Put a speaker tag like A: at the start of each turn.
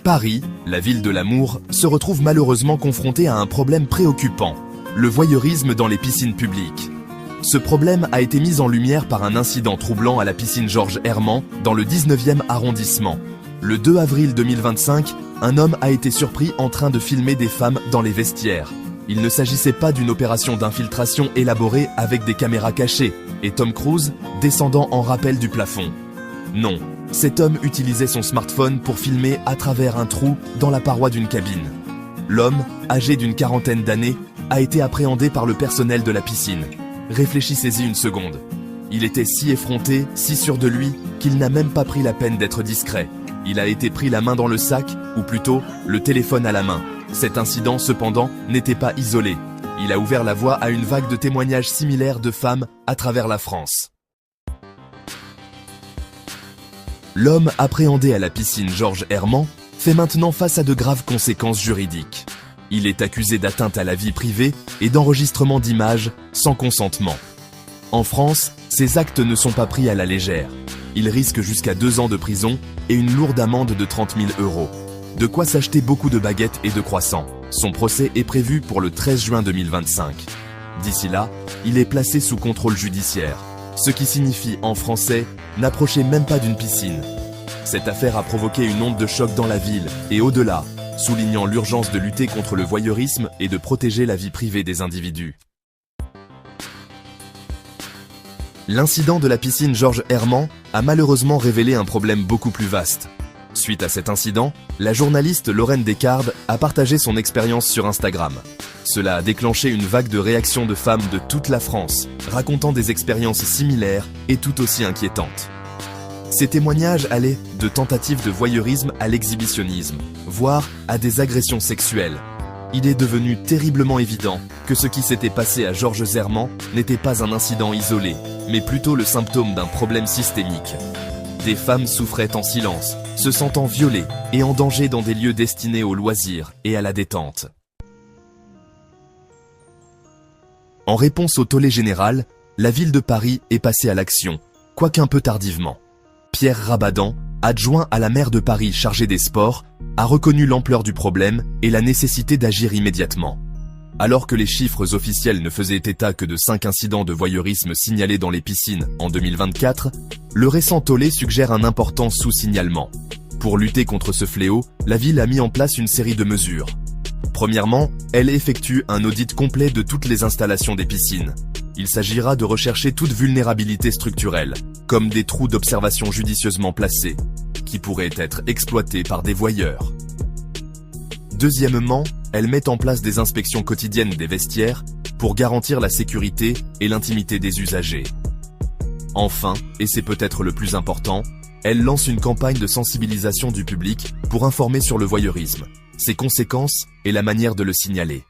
A: Paris, la ville de l'amour, se retrouve malheureusement confrontée à un problème préoccupant, le voyeurisme dans les piscines publiques. Ce problème a été mis en lumière par un incident troublant à la piscine Georges Herman dans le 19e arrondissement. Le 2 avril 2025, un homme a été surpris en train de filmer des femmes dans les vestiaires. Il ne s'agissait pas d'une opération d'infiltration élaborée avec des caméras cachées et Tom Cruise descendant en rappel du plafond. Non, cet homme utilisait son smartphone pour filmer à travers un trou dans la paroi d'une cabine. L'homme, âgé d'une quarantaine d'années, a été appréhendé par le personnel de la piscine. Réfléchissez-y une seconde. Il était si effronté, si sûr de lui, qu'il n'a même pas pris la peine d'être discret. Il a été pris la main dans le sac, ou plutôt, le téléphone à la main. Cet incident, cependant, n'était pas isolé. Il a ouvert la voie à une vague de témoignages similaires de femmes à travers la France. L'homme appréhendé à la piscine Georges Herman fait maintenant face à de graves conséquences juridiques. Il est accusé d'atteinte à la vie privée et d'enregistrement d'images sans consentement. En France, ces actes ne sont pas pris à la légère. Il risque jusqu'à 2 ans de prison et une lourde amende de 30 000 €. De quoi s'acheter beaucoup de baguettes et de croissants. Son procès est prévu pour le 13 juin 2025. D'ici là, il est placé sous contrôle judiciaire. Ce qui signifie en français « n'approchez même pas d'une piscine ». Cette affaire a provoqué une onde de choc dans la ville et au-delà, soulignant l'urgence de lutter contre le voyeurisme et de protéger la vie privée des individus. L'incident de la piscine Georges Herman a malheureusement révélé un problème beaucoup plus vaste. Suite à cet incident, la journaliste Lorraine Descartes a partagé son expérience sur Instagram. Cela a déclenché une vague de réactions de femmes de toute la France, racontant des expériences similaires et tout aussi inquiétantes. Ces témoignages allaient de tentatives de voyeurisme à l'exhibitionnisme, voire à des agressions sexuelles. Il est devenu terriblement évident que ce qui s'était passé à Georges Herman n'était pas un incident isolé, mais plutôt le symptôme d'un problème systémique. Des femmes souffraient en silence, se sentant violées et en danger dans des lieux destinés aux loisirs et à la détente. En réponse au tollé général, la ville de Paris est passée à l'action, quoiqu'un peu tardivement. Pierre Rabadan, adjoint à la maire de Paris chargé des sports, a reconnu l'ampleur du problème et la nécessité d'agir immédiatement. Alors que les chiffres officiels ne faisaient état que de 5 incidents de voyeurisme signalés dans les piscines en 2024, le récent tollé suggère un important sous-signalement. Pour lutter contre ce fléau, la ville a mis en place une série de mesures. Premièrement, elle effectue un audit complet de toutes les installations des piscines. Il s'agira de rechercher toute vulnérabilité structurelle, comme des trous d'observation judicieusement placés, qui pourraient être exploités par des voyeurs. Deuxièmement, elle met en place des inspections quotidiennes des vestiaires pour garantir la sécurité et l'intimité des usagers. Enfin, et c'est peut-être le plus important, elle lance une campagne de sensibilisation du public pour informer sur le voyeurisme, ses conséquences et la manière de le signaler.